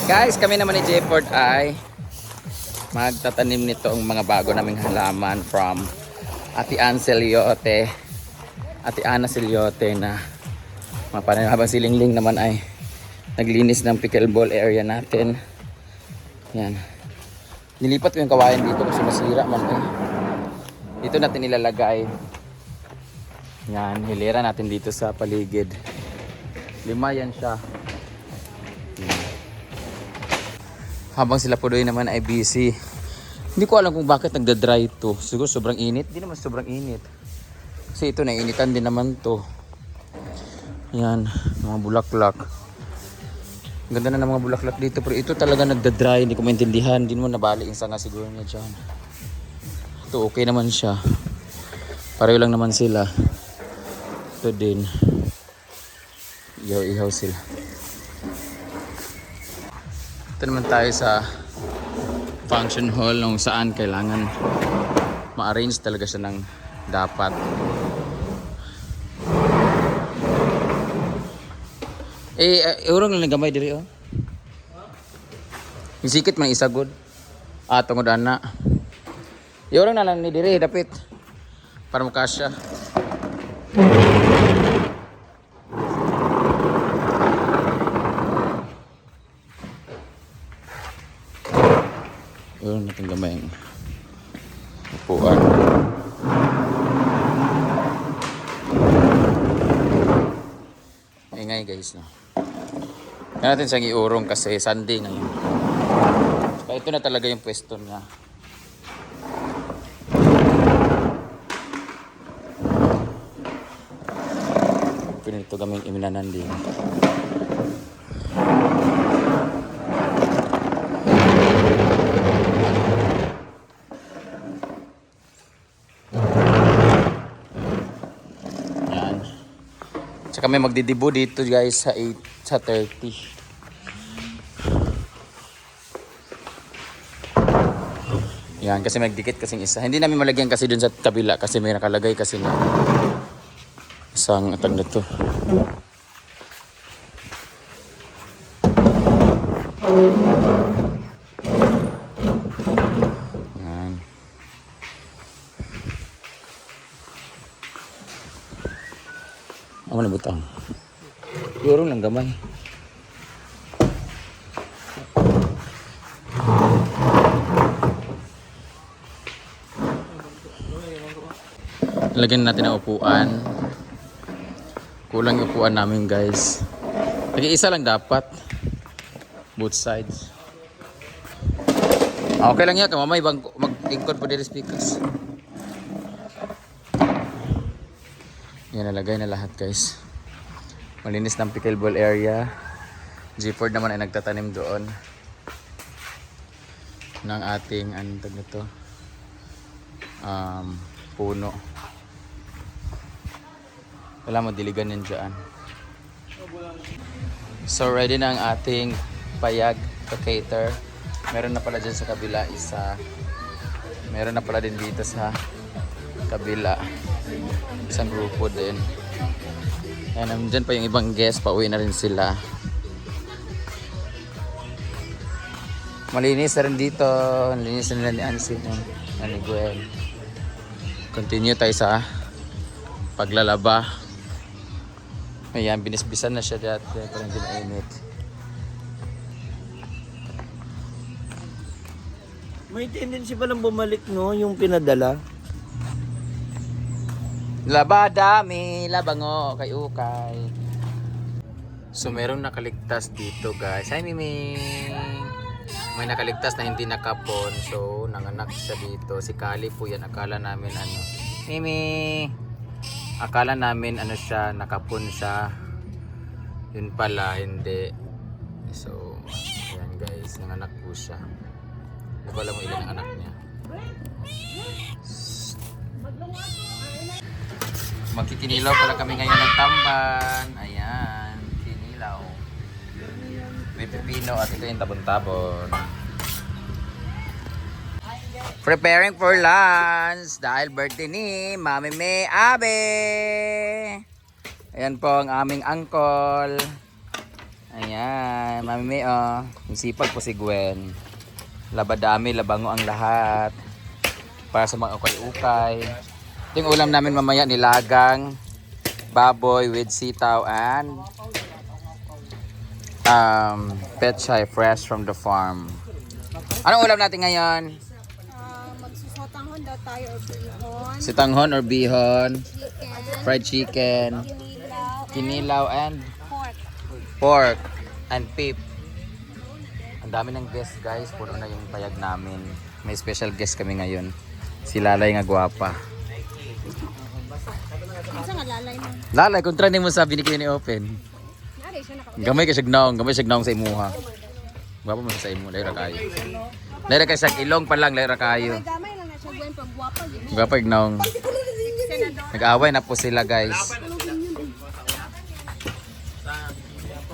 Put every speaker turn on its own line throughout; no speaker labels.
Guys, kami naman ni Jayford ay magtatanim nito ang mga bago naming halaman from Ate Ann Selyote, Ate Ana Selyote na habang si Lingling naman ay naglinis ng pickleball area natin. Yan. Nilipat ko yung kawayan dito kasi masira man eh. Dito natin nilalagay. Yan, hilera natin dito sa paligid. 5 yan siya. Habang sila po doon naman ay busy. Hindi ko alam kung bakit nagda-dry ito. Siguro sobrang init. Hindi naman sobrang init. Kasi ito nainitan din naman to. Yan, mga bulaklak. Ganda na ng mga bulaklak dito. Pero ito talaga nagda-dry. Hindi ko maintindihan. Hindi mo nabali yung sanga siguro niya dyan. Ito okay naman siya. Pareho lang naman sila. Ito din. Ihaw-ihaw sila. Ito naman tayo sa function hall kung saan kailangan ma-arrange talaga siya ng dapat. Urong lang gamay diri oh. Yung sikit man isagod. Tungod ana. Urong na lang ni diri dapit para makasya. Urong natin gamay ang upuan. Ingay guys no. Kaya natin siyang iurong kasi Sunday ngayon. Kaya ito na talaga yung pwesto niya. Pinito kaming iminanan din. Yan. Tsaka may magdidibo dito guys sa 30. Yan, kasi magdikit kasing isa. Hindi namin malagyan kasi dun sa kabila kasi may nakalagay kasi na isang atag na to. Yan. Ako na butang. Yorong lang gamay. Lagyan natin ang upuan. Kulang yung upuan namin guys. Nag-iisa lang dapat. Both sides. Okay lang yan. Kamamay mag-ingkod po dito speakers. Yan, nalagay na lahat guys. Malinis ng pickleball area. Jayford naman ay nagtatanim doon ng ating anong tag na to? Puno. Wala mo diligan yan dyan. So ready na ang ating payag cater. Meron na pala dyan sa kabila isa. Meron na pala din dito sa kabila. Isang grupo din. Ayan, nandyan pa yung ibang guest. Pauwi na rin sila. Malinis na rin dito. Malinis na nila ni Ansin. Ni Gwen. Continue tayo sa paglalaba. Ayan, binisbisan na siya dati. Parang hindi mainit.
May tendency palang bumalik no, yung pinadala.
Labada, may labango kay Ukay. So merong nakaligtas dito guys. Hi Mimi. May nakaligtas na hindi nakapon. So nanganak siya dito. Si Kali po yan. Akala namin ano. Mimi. Akala namin ano siya, nakapon siya. Yun pala, hindi. So ayan guys, nanganak po siya. Hindi ko alam mo ilan ang anak niya. Magkikinilaw pala kami ngayon ng tamban. Ayan, kinilaw. May pipino at ito yung tabon-tabon. Preparing for lunch dahil birthday ni Mami May Abe. Ayan po ang aming uncle. Ayan, Mami May, oh. Yung sipag po si Gwen. Labadami, labango ang lahat. Para sa mga ukay-ukay. Ito yung ulam namin mamaya, nilagang baboy with sitaw and pechay fresh from the farm. Anong ulam natin ngayon?
Magsusotanghon daw tayo or bihon,
Sitanghon or bihon,
chicken,
fried chicken,
kinilaw,
kinilaw and
pork.
pork and beef. Ang dami ng guests guys, puno na yung payag namin. May special guest kami ngayon. Si Lalay nga gwapa.
Isa nga lalay mo.
Lalay, kontra ni mo sabi ni Kini Open.
Nari siya naka.
Gamay ka siya gnaong sa imuha. Gwapa mo sa imo, layra kayo. Layra kayo sa ilong pa lang, layra kayo.
Gamay lang na siya gwen pag guwapa gid.
Gwapa gnaong.
Senador.
Nag-away na po sila guys.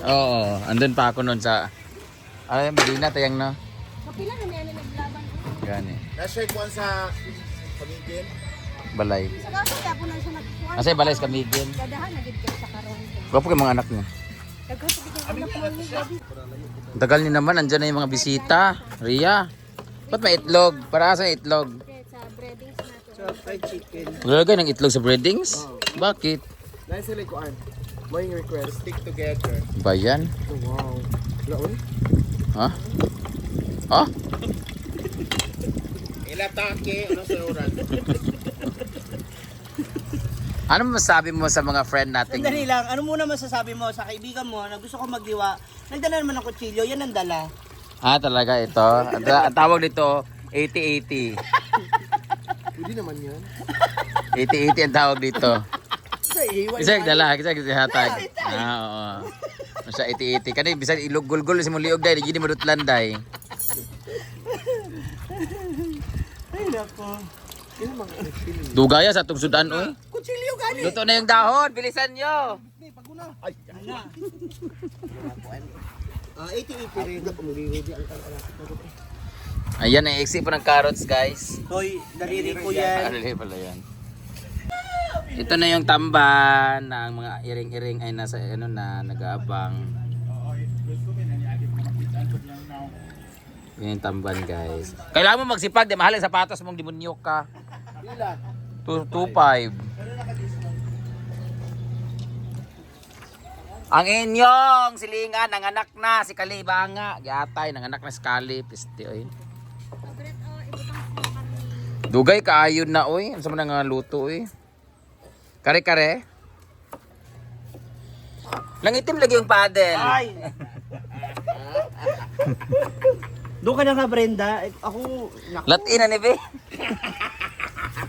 Oo, andun pa ako nun sa Medina tayang na.
Kapila na niya naglaban.
Gani.
Nasa ikuan sa pamigin.
Balay.
Sa kaso tapo na siya nagkuhan.
Asa balay sa Kamigin.
Dadahan na gid kay sa karon.
Gwapo kay mga anak niya.
Daghan sa gid ang anak mo gabi.
Ang tagal ni naman, andyan na yung mga bisita. Ria. Ba't may itlog? Para sa itlog?
Sa breadings nato.
Fried chicken.
Maglalagay ng itlog sa breadings? Bakit?
Nasa likuan. Morning request. Stick together.
Ba yan?
Oh, wow. Laon?
Ha? Ha?
Ilatake. Ano sa oras?
Ano masabi mo sa mga friend natin?
Sandali lang, ano muna masasabi mo sa kaibigan mo na gusto ko magdiwa? Nagdala naman ng kutsilyo, yan ang dala.
Ah, talaga ito. Ang tawag dito, 80-80.
Hindi naman yan.
80-80 ang tawag dito.
Sa iwan.
Isa nagdala, isa hatag. Ah, oo. Masa 80-80. Kani bisan ilog-gulgul si mo liog dai, di mo dutlan dai.
Ay nako.
Yan mga feeling.
Dugaya sa atong sudan oy.
Kutsilyo gani.
Luto na yung dahon, bilisan nyo.
Ay,
Ana. 80-80.
Ayan, naiksi pa ng carrots guys.
Hoy, daliri ko yan.
Ano pala yan? Ito na yung tamban na ang mga iring-iring ay nasa ano na nag-aabang. Yun yung tamban guys. Kailangan mo magsipag, di mahal ang sapatos mong demonyo ka. 2.5. Ang inyong silingan, nanganak na si Kalibanga. Yatay, nanganak na si Kali. Piste, oy.
Abret ibutang sa kami.
Dugay kaayon na, oy. Ano sa mga nga luto, oy. Kare-kare. Langitim lagi yung paddle.
Ay. Doon ka na nga Brenda. Ako, naku.
Latin na ni Be.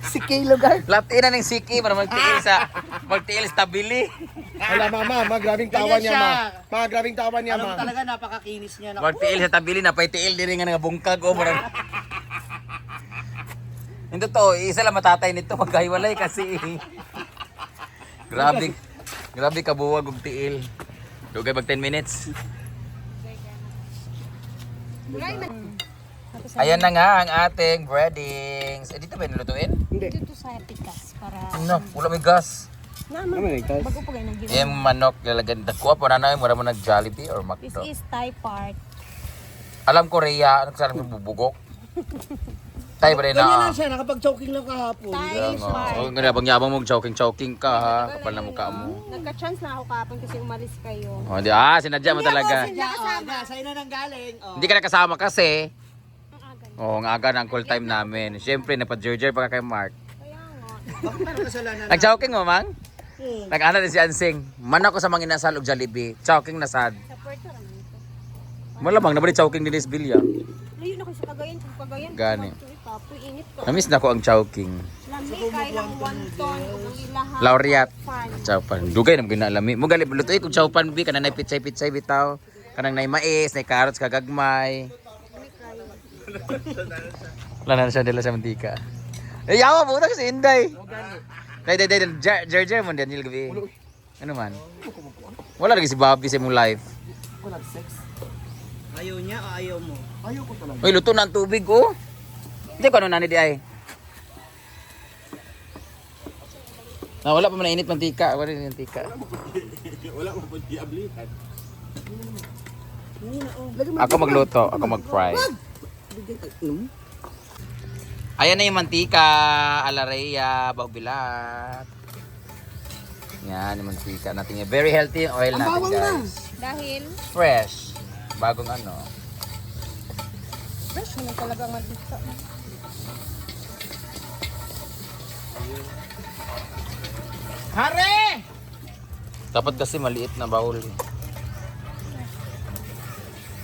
Si Kay lugar.
Latin na ng siki para magtiil stabili.
Wala mama, grabing tawa
Ganyan
niya
siya.
ma. Grabing tawa niya
Alam mo
ma.
talaga napakakinis niya. Naku.
Magtiil sa tabili na paitiil diri nga nga bungkag o marang. Ito to, isa lang matatay nito magkahiwalay kasi. Grabe kabuwag og tiil. Dugay mag 10 minutes. Ayan na nga ang ating breadings. Dito ba nilutuin?
Dito sa pikas para
No, wala may gas.
naman. Bago pa kayo nag-give.
Yung manok lalagyan. Dagkuha po na na mura mo nag Jollibee or
This
Macdo.
is Thai part.
Alam Korea, ano sa bubugok? Tay ba rin
Ganyan
na?
lang siya, nakapag-choking lang kahapon.
Thai part.
Oh, nga yabang mong choking ka ha, kapal na mukha mo.
Nagka-chance na ako kapon kasi umalis kayo.
Oh, sinadya mo talaga.
Sa'yo na nang galing. Oh.
Hindi ka nakasama kasi.
Ang aga.
Oo, ang aga ng call time namin. Siyempre, napadjerjer pa ka kay Mark.
Kaya nga.
Bakit parang kasalanan na?
Nag-choking mo, Mang?
Hmm.
Nag-ano din si Ansing. Man ako sa mga inasal og Jollibee. Choking na sad.
Sa Puerto naman ito.
Malamang, nabalik choking din is Bilya.
Layo na kayo sa Cagayan. Sa Cagayan.
Gani.
Papoy, init ko.
Namiss na ko ang choking.
Lami kay lang wonton ug ang ilaha.
Laureate.
Pan.
Chowpan. Dugay na ginalami. Mo gali lutoy kung chowpan bi kanang nay pitsay-pitsay bitaw. Kanang nay mais, nay carrots kagagmay. Wala na siya dala sa mantika. Eh yawa mo kasi Inday. Day Jerjer mo Daniel gabi. Ano man? Wala lagi si Bobby sa mong life.
Wala sex.
Ayaw niya o ayaw mo?
Ayaw ko talaga.
Uy, luto na ang tubig oh. Hindi ko ano nani di ay. Wala pa man init mantika. Wala din mantika.
Wala mo pud diablihan.
Ako magluto, ako mag-fry. Ayan na yung mantika, alareya, baubilat. Yan, yung mantika natin. Very healthy yung oil natin, guys.
Dahil,
Fresh. Bagong ano.
fresh naman talaga nga dito.
Hare!
Dapat kasi maliit na bowl.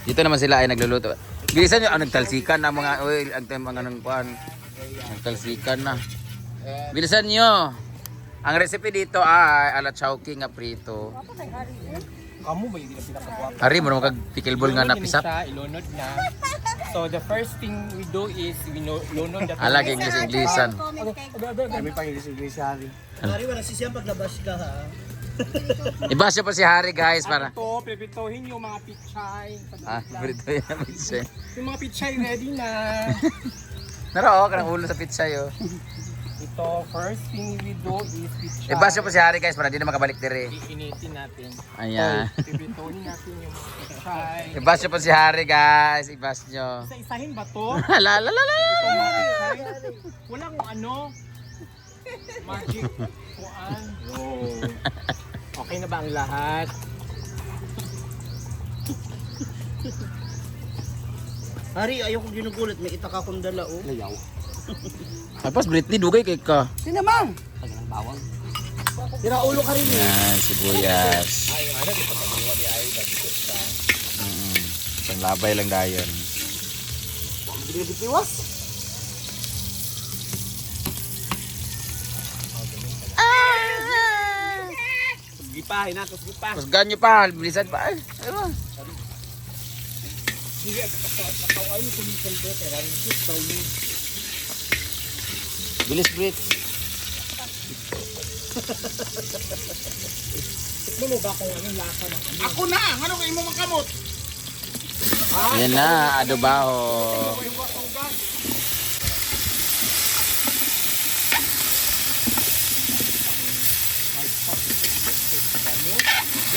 Dito naman sila ay nagluluto. Bilisan nyo, nagtalsikan na mga oil, mga nang kuhan. Nagtalsikan na. Bilisan nyo. Ang recipe dito ay ala chowking nga prito.
Kamu ba yung pinapagawa?
Ari mo naman kag pikilbol nga napisap.
Ilunod na. So the first thing we do is we lunod that.
Ala kay English-Englishan.
Comment kay
Kami pang English Hari.
Hari, wala sisiyang paglabas ka ha.
Iba siya pa si Harry guys para.
Ito, pipituhin yung mga pichay.
Ah, brito yan siya.
Yung mga pichay ready na.
Naro, kanang ulo sa pizza yo.
Ito, first thing we do is pichay.
Iba siya pa si Harry guys para di na makabalik dire.
Iinitin natin.
Ayan.
Pipituhin natin yung mga pichay.
Iba siya pa si Harry guys. Ibas nyo.
Isa-isahin ba to?
La la la la.
Ito mga pichay. Walang ano. Magic. Kuan. Oh. Okay na ba ang lahat?
Hari, ayoko ginugulat. May itak akong dala, oh.
Layaw.
Tapos Britney dugay kay ka.
Sinamang! Tagal bawang. Sira ulo ka rin, eh.
Yan, sibuyas.
Ay, ano, di pa pagawa di ay. Dagkot ka.
Isang labay lang dayon.
Binibitiwas.
Gipahin na, tapos gipa.
Mas ganyo pa, bilisan pa. Ay, ano?
Sige, kakawaan mo kumisan ko. Kaya rin shoot daw mo.
Bilis Brit.
Tikman mo ba kung anong lasa ng ano?
Ako na! Ano kayo mo makamot?
Yan na, adobaho.
Yung wasang gas.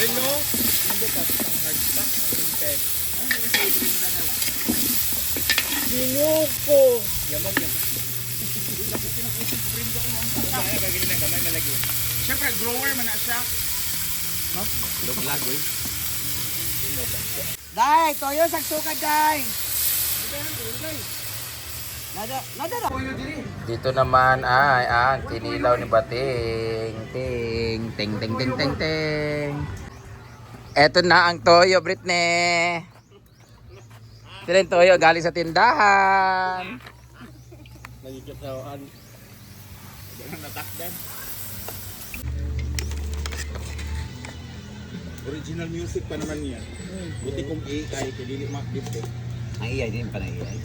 Then no, hindi ka ang hard stock, ang linted. Sinuko! Yamag yan.
Siyempre, grower man na siya.
Lagoy.
Day, toyo sagsuka, day. Nada na.
Dito naman ay ang kinilaw ni Bating. Ting, ting, ting, ting, ting, ting. Eto na ang toyo, Britney. Ito na yung toyo galing sa tindahan.
Nagigip na ang natakdan.
Original music pa naman yan. Buti kung AI, kadili makdip eh.
Ang iyay din pa na iyay.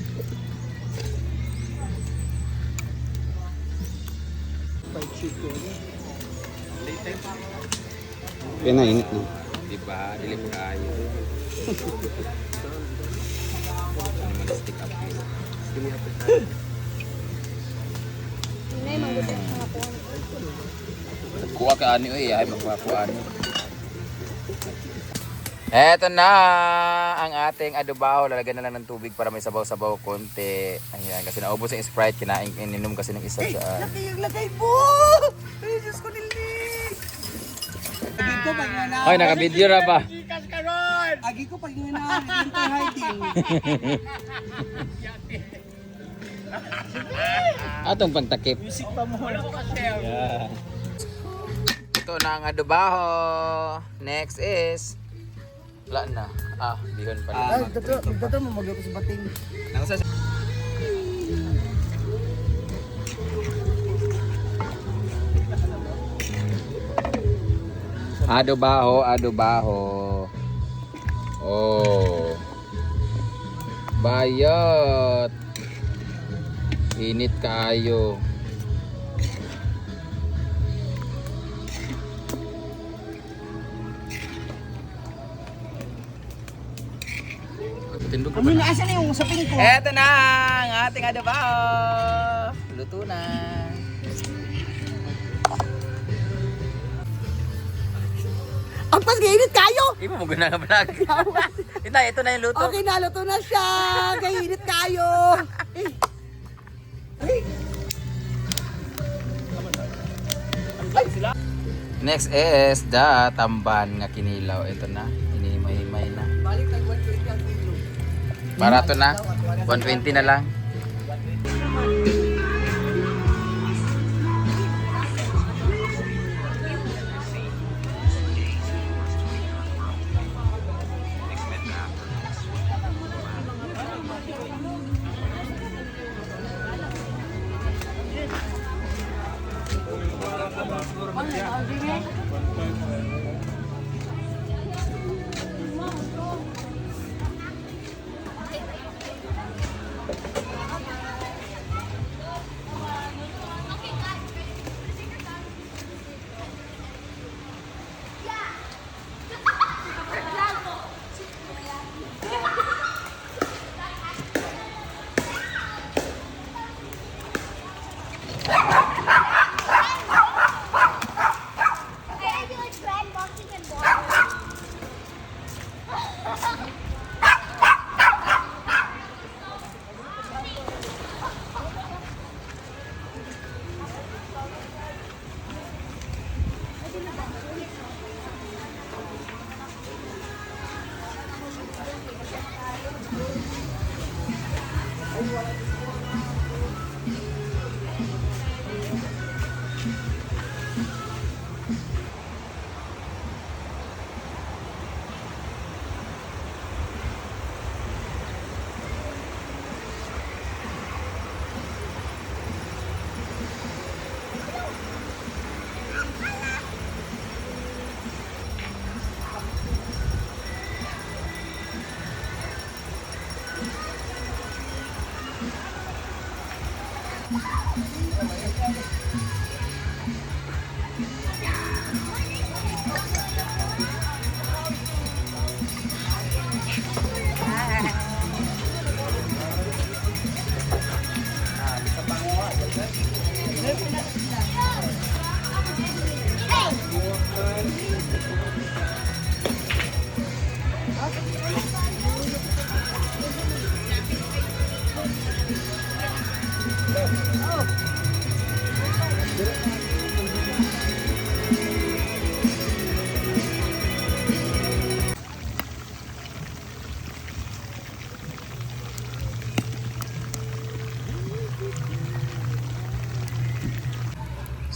Pinainit na.
Diba? Dili po kayo. Ano naman stick up yun.
Hindi, manggudit sa mga puwan.
Kuha ka ani oy, ay magkuha ani. Eto na ang ating adobaho. Lalagyan na lang ng tubig para may sabaw-sabaw konti. Ayan, kasi naubos yung Sprite. Ininom kasi ng isa dyan.
Lagay po! Ay, Diyos ko nili! Agi ko pag nga
Ay, naka-video na ba?
Agi ko pag nga hiding.
Atong pagtakip.
Music pa mo. Wala ko ka-share.
Yeah. Ito na ang adobaho. Next is... Wala na. Bihon pala.
Dito mo magluto sa bating.
Adobaho, adobaho. Oh. Bayot. Init kaayo. Tindog
Ano na, asan yung sapin ko?
Eto na ang ating adobaho. Luto na.
Pas gainit kayo.
Di mo guna nga vlog. Ito na yung luto.
Okay, naluto na siya. Gainit kayo.
Next is the tamban nga kinilaw. Ito na, hinihimay-himay na.
Balik tag 120 ang kilo.
Barato na, 120 na lang.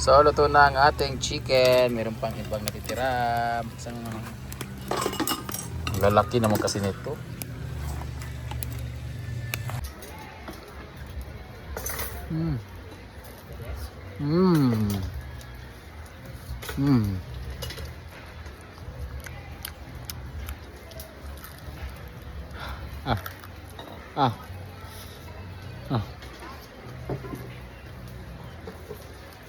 So, luto na ang ating chicken. Meron pang ibang natitira. Isang lalaki naman kasi nito. Mm. Mm. Mm. Ah. Ah. Ah.